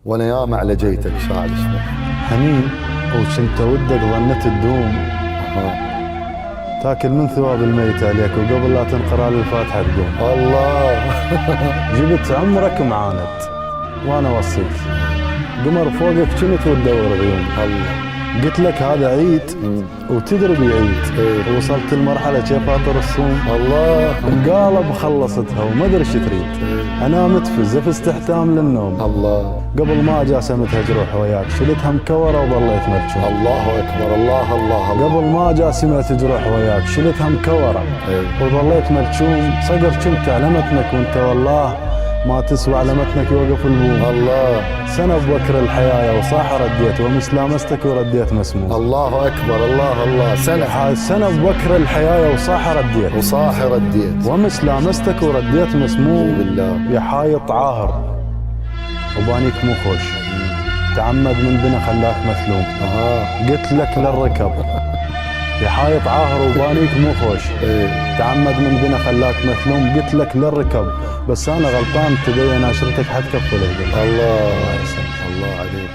وانا ياما على جيتك شاعر اسمه حنين وكنت ودك ظنت تدوم، تاكل من ثواب الميت عليك وقبل لا تنقرا للفاتحه تقوم. الله. جبت عمرك معاند وانا وصيت قمر فوقك كنت وتدور غيوم. الله. قلت لك هذا عيد وتدري بيعيد. إيه. وصلت المرحله كيف الرسوم. الله. انقالب خلصتها وما ادري ايش تريد. انام تفز استحتام للنوم. الله. قبل ما جاسمتها جروح وياك شلتها مكوره وظليت مرجوم. الله اكبر. الله الله الله. قبل ما جاسمت جروح وياك شلتها مكوره وظليت مرجوم. صقر كنت علمتنك وانت والله ما تسوى علمتنك يوقف البوم. الله. سنة ببكر الحياة وصاح رديت ومس لامستك ورديت مسموم. الله اكبر. الله الله. سنة ببكر الحياة وصاح رديت وصاح رديت ومس لامستك ورديت مسموم. بالله. يا حايط عاهر وبانيك مو خوش، تعمد من بنا خلاك مثلوم. قلت لك للركب يا حايط عاهر وبانيك مو خوش، تعمد من بنا خلاك مثلوم. قلت لك للركب بس انا غلطان تبين عشرتك حتكفل. الله. الله عليك.